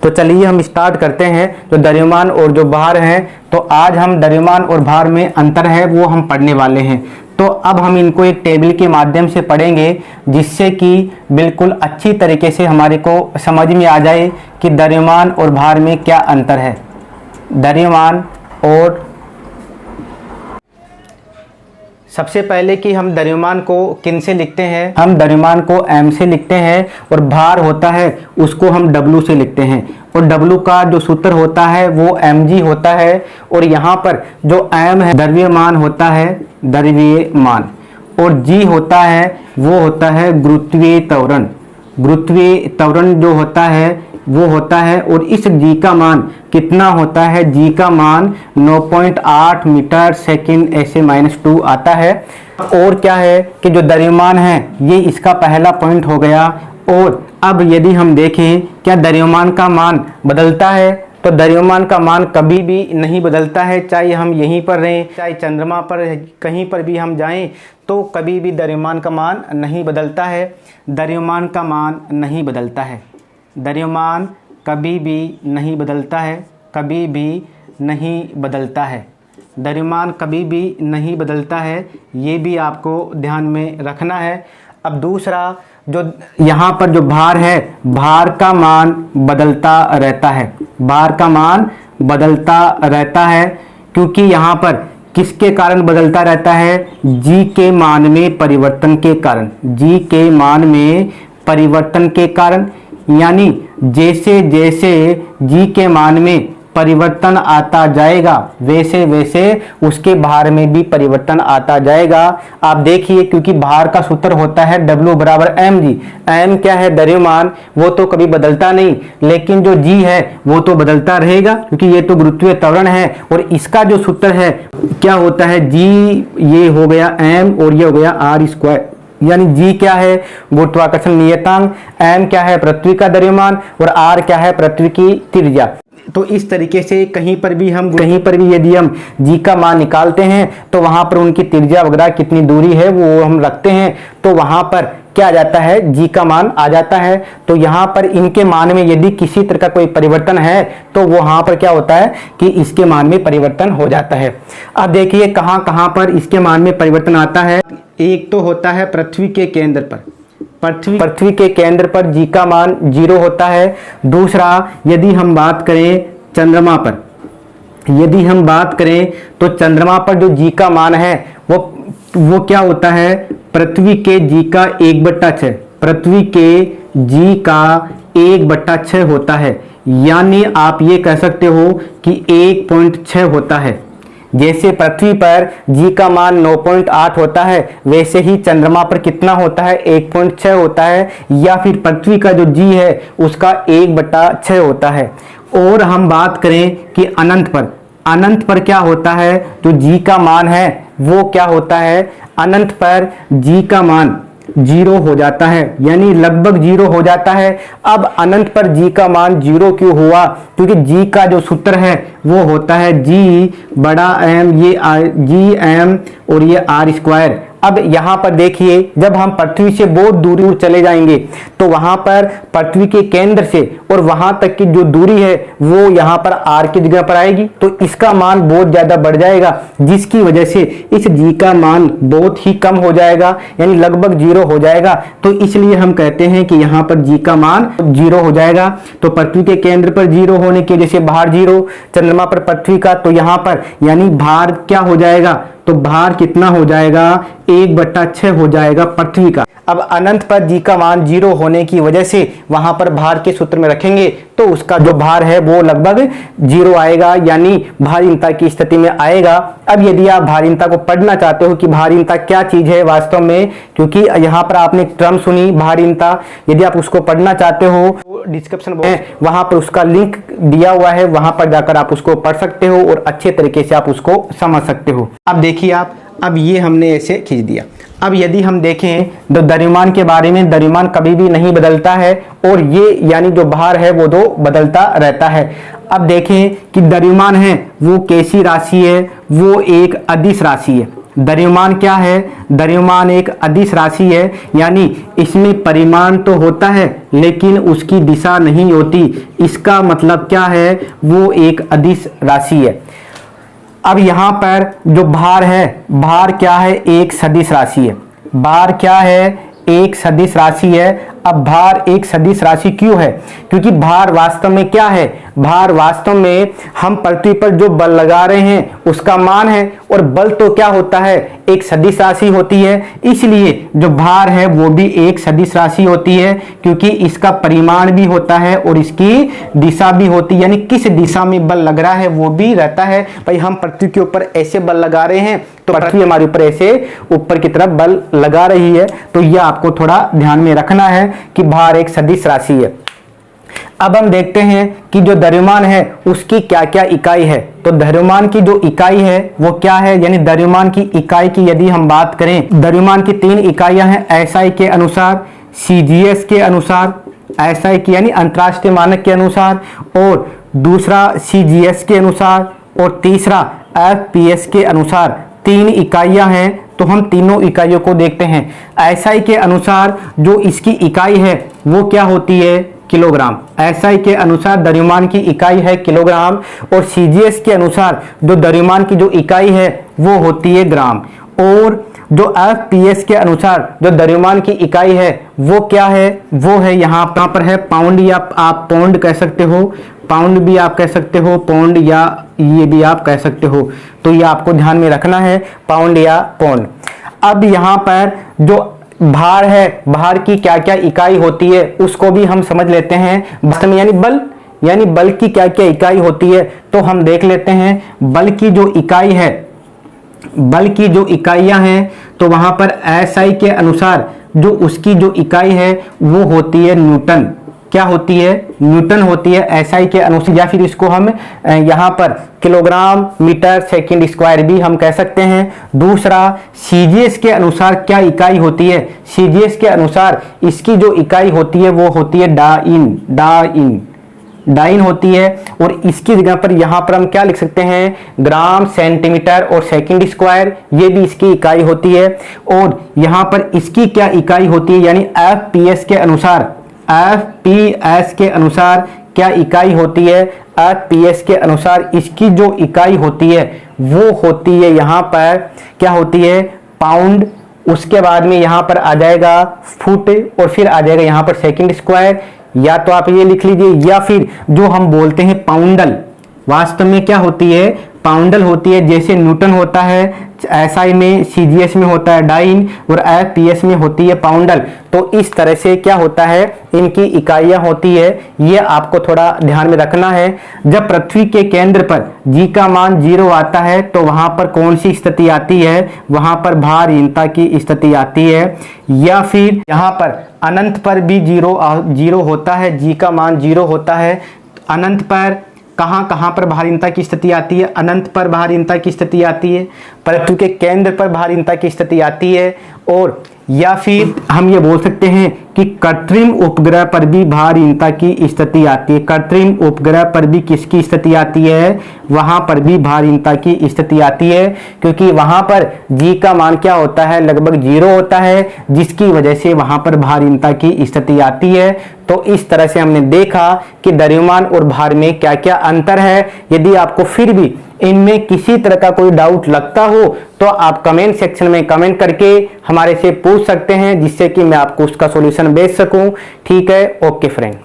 तो चलिए हम स्टार्ट करते हैं जो द्रव्यमान और जो भार हैं। तो आज हम द्रव्यमान और भार में अंतर है वो हम पढ़ने वाले हैं। तो अब हम इनको एक टेबल के माध्यम से पढ़ेंगे जिससे कि बिल्कुल अच्छी तरीके से हमारे को समझ में आ जाए कि द्रव्यमान और भार में क्या अंतर है। द्रव्यमान और सबसे पहले कि हम द्रव्यमान को किन से लिखते हैं, हम द्रव्यमान को m से लिखते हैं और भार होता है उसको हम w से लिखते हैं। और w का जो सूत्र होता है वो mg होता है। और यहाँ पर जो m है द्रव्यमान होता है, द्रव्यमान, और g होता है वो होता है गुरुत्वीय त्वरण। गुरुत्वीय त्वरण जो होता है वो होता है। और इस g का मान कितना होता है, g का मान 9.8 मीटर सेकंड ऐसे -2 आता है। और क्या है कि जो द्रव्यमान है ये इसका पहला पॉइंट हो गया। और अब यदि हम देखें क्या द्रव्यमान का मान बदलता है, तो द्रव्यमान का मान कभी भी नहीं बदलता है। चाहे हम यहीं पर रहें, चाहे चंद्रमा पर, कहीं पर भी हम जाएं, तो कभी भी द्रव्यमान का मान नहीं बदलता है। द्रव्यमान का मान नहीं बदलता है। द्रव्यमान कभी भी नहीं बदलता है, कभी भी नहीं बदलता है। द्रव्यमान कभी भी नहीं बदलता है, ये भी आपको ध्यान में रखना है। अब दूसरा, जो यहाँ पर जो भार है, भार का मान बदलता रहता है। भार का मान बदलता रहता है क्योंकि यहाँ पर किसके कारण बदलता रहता है, जी के मान में परिवर्तन के कारण। जी के मान में परिवर्तन के कारण, यानी जैसे जैसे जी के मान में परिवर्तन आता जाएगा वैसे वैसे उसके भार में भी परिवर्तन आता जाएगा। आप देखिए, क्योंकि भार का सूत्र होता है W बराबर mg। m क्या है, द्रव्यमान, वो तो कभी बदलता नहीं, लेकिन जो g है वो तो बदलता रहेगा क्योंकि ये तो गुरुत्वीय त्वरण है। और इसका जो सूत्र है क्या होता है, g ये हो गया m और ये हो गया r²। यानी g क्या है, गुरुत्वाकर्षण नियतांक, m क्या है, पृथ्वी का द्रव्यमान, और r क्या है, पृथ्वी की त्रिज्या। तो इस तरीके से कहीं पर भी यदि हम g का मान निकालते हैं तो वहां पर उनकी त्रिज्या वगैरह कितनी दूरी है वो हम रखते हैं, तो वहां पर क्या आ जाता है, g का मान आ जाता है। तो यहाँ पर इनके मान में यदि किसी तरह का कोई परिवर्तन है तो वहां पर क्या होता है कि इसके मान में परिवर्तन हो जाता है। अब देखिए कहाँ कहाँ पर इसके मान में परिवर्तन आता है। एक तो होता है पृथ्वी के केंद्र पर, पृथ्वी के केंद्र पर g का मान 0 होता है। दूसरा, यदि हम बात करें चंद्रमा पर, यदि हम बात करें तो चंद्रमा पर जो g का मान है वो क्या होता है, पृथ्वी के g का 1/6, पृथ्वी के g का 1/6 होता है। यानी आप ये कह सकते हो कि 1.6 होता है। जैसे पृथ्वी पर g का मान 9.8 होता है वैसे ही चंद्रमा पर कितना होता है, 1.6 होता है। या फिर पृथ्वी का जो g है उसका 1/6 होता है। और हम बात करें कि अनंत पर क्या होता है, जो g का मान है वो क्या होता है, अनंत पर g का मान 0 हो जाता है, यानी लगभग 0 हो जाता है। अब अनंत पर g का मान 0 क्यों हुआ, क्योंकि g का जो सूत्र है वो होता है g बड़ा m, ये g m और ये r²। अब यहाँ पर देखिए, जब हम पृथ्वी से बहुत दूर चले जाएंगे तो वहां पर पृथ्वी के केंद्र से और वहां तक की जो दूरी है वो यहाँ पर r की जगह पर आएगी, तो इसका मान बहुत ज्यादा बढ़ जाएगा, जिसकी वजह से इस g का मान बहुत ही कम हो जाएगा, यानी लगभग 0 हो जाएगा। तो इसलिए हम कहते हैं कि यहाँ पर g का मान 0 हो जाएगा। तो पृथ्वी के केंद्र पर 0 होने की वजह से भार 0, चंद्रमा पर पृथ्वी का, तो यहाँ पर यानी भार क्या हो जाएगा, तो भार कितना हो जाएगा, 1/6 हो जाएगा पृथ्वी का। अब अनंत पर g का मान 0 होने की वजह से वहां पर भार के सूत्र में रखेंगे तो उसका जो भार है वो लगभग 0 आएगा, यानी भारीनता की स्थिति में आएगा। अब यदि आप भारीनता को पढ़ना चाहते हो कि भारीनता क्या चीज है वास्तव में, क्योंकि यहाँ पर आपने टर्म सुनी भारीनता, यदि आप उसको पढ़ना चाहते हो डिस्क्रिप्शन बॉक्स वहां पर उसका लिंक दिया हुआ है, वहां पर जाकर आप उसको पढ़ सकते हो और अच्छे तरीके से आप उसको समझ सकते हो। अब देखिए आप, अब ये हमने ऐसे खींच दिया। अब यदि हम देखें तो द्रव्यमान के बारे में, द्रव्यमान कभी भी नहीं बदलता है और ये यानी जो भार है वो तो बदलता रहता है। अब देखें कि द्रव्यमान है वो कैसी राशि है, वो एक अदिश राशि है। द्रव्यमान क्या है? द्रव्यमान एक अदिश राशि है, यानी इसमें परिमाण तो होता है लेकिन उसकी दिशा नहीं होती। इसका मतलब क्या है? वो एक अदिश राशि है। अब यहाँ पर जो भार है, भार क्या है? एक सदिश राशि है। भार क्या है? एक सदिश राशि है। अब भार एक सदिश राशि क्यों है? क्योंकि भार वास्तव में क्या है? भार वास्तव में हम पृथ्वी पर जो बल लगा रहे हैं उसका मान है, और बल तो क्या होता है? एक सदिश राशि होती है। इसलिए जो भार है वो भी एक सदिश राशि होती है, क्योंकि इसका परिमाण भी होता है और इसकी दिशा भी होती है, यानी किस दिशा में बल लग रहा है वो भी रहता है। भाई हम पृथ्वी के ऊपर ऐसे बल लगा रहे हैं तो पृथ्वी हमारे ऊपर ऐसे ऊपर की तरफ बल लगा रही है। तो यह आपको थोड़ा ध्यान में रखना है कि भार एक सदिश राशि है। अब हम देखते हैं कि जो द्रव्यमान है उसकी क्या क्या इकाई है। तो द्रव्यमान की जो इकाई है वो क्या है? यानी द्रव्यमान की इकाई की यदि हम बात करें, द्रव्यमान की 3 इकाइयां हैं, एसआई के अनुसार, सीजीएस के अनुसार, एसआई की यानी अंतरराष्ट्रीय मानक के अनुसार, और दूसरा सीजीएस के अनुसार, और तीसरा एफपीएस के अनुसार। 3 इकाइयां हैं, तो हम तीनों इकाइयों को देखते हैं। एसआई के अनुसार जो इसकी इकाई है वो क्या होती है? किलोग्राम। एसआई के अनुसार द्रव्यमान की इकाई है किलोग्राम, और सीजीएस के अनुसार जो द्रव्यमान की जो इकाई है वो होती है ग्राम, और जो एफपीएस के अनुसार जो द्रव्यमान की इकाई है वो क्या है? वो है यहाँ पर है पाउंड, या आप पौंड कह सकते हो, पाउंड भी आप कह सकते हो, पौंड या ये भी आप कह सकते हो। तो ये आपको ध्यान में रखना है, पाउंड या पौंड। अब यहाँ पर जो भार है, भार की क्या क्या इकाई होती है उसको भी हम समझ लेते हैं। वास्तव में यानी बल की क्या क्या इकाई होती है तो हम देख लेते हैं। बल की जो इकाई है, बल की जो इकाइयां हैं, तो वहां पर एसआई के अनुसार जो उसकी जो इकाई है वो होती है न्यूटन। क्या होती है? न्यूटन होती है एसआई के अनुसार, या फिर इसको हम यहाँ पर किलोग्राम मीटर सेकंड स्क्वायर भी हम कह सकते हैं। दूसरा, सीजीएस के अनुसार क्या इकाई होती है? सीजीएस के अनुसार इसकी जो इकाई होती है वो होती है डाइन होती है, और इसकी जगह पर यहाँ पर हम क्या लिख सकते हैं? ग्राम, सेंटीमीटर और सेकंड स्क्वायर, ये भी इसकी इकाई होती है। और यहाँ पर इसकी क्या इकाई होती है? यानी एफपीएस के अनुसार, एफपीएस के अनुसार क्या इकाई होती है? एफपीएस के अनुसार इसकी जो इकाई होती है वो होती है यहाँ पर क्या होती है? पाउंड। उसके बाद में यहाँ पर आ जाएगा फुट, और फिर आ जाएगा यहाँ पर सेकंड स्क्वायर, या तो आप ये लिख लीजिए, या फिर जो हम बोलते हैं पाउंडल, वास्तव में क्या होती है? पाउंडल होती है। जैसे न्यूटन होता है एसआई में, सीजीएस में होता है डाइन, और एफपीएस में होती है पाउंडल। तो इस तरह से क्या होता है? इनकी इकाइयां होती है। ये आपको थोड़ा ध्यान में रखना है। जब पृथ्वी के केंद्र पर जी का मान 0 आता है तो वहां पर कौन सी स्थिति आती है? वहां पर भारहीनता की स्थिति आती है। या फिर यहाँ पर अनंत पर भी 0 होता है, जी का मान 0 होता है। अनंत पर कहां पर भारहीनता की स्थिति आती है? अनंत पर भारहीनता की स्थिति आती है, पृथ्वी के केंद्र पर भारहीनता की स्थिति आती है। और या फिर हम ये बोल सकते हैं कि कृत्रिम उपग्रह पर भी भारहीनता की स्थिति आती है। कृत्रिम उपग्रह पर भी किसकी स्थिति आती है? वहां पर भी भारहीनता की स्थिति आती है, क्योंकि वहां पर जी का मान क्या होता है? लगभग 0 होता है, जिसकी वजह से वहां पर भारहीनता की स्थिति आती है। तो इस तरह से हमने देखा कि द्रव्यमान और भार में क्या क्या अंतर है। यदि आपको फिर भी इनमें किसी तरह का कोई डाउट लगता हो तो आप कमेंट सेक्शन में कमेंट करके हमारे से पूछ सकते हैं, जिससे कि मैं आपको उसका सॉल्यूशन भेज सकूं। ठीक है, ओके फ्रेंड।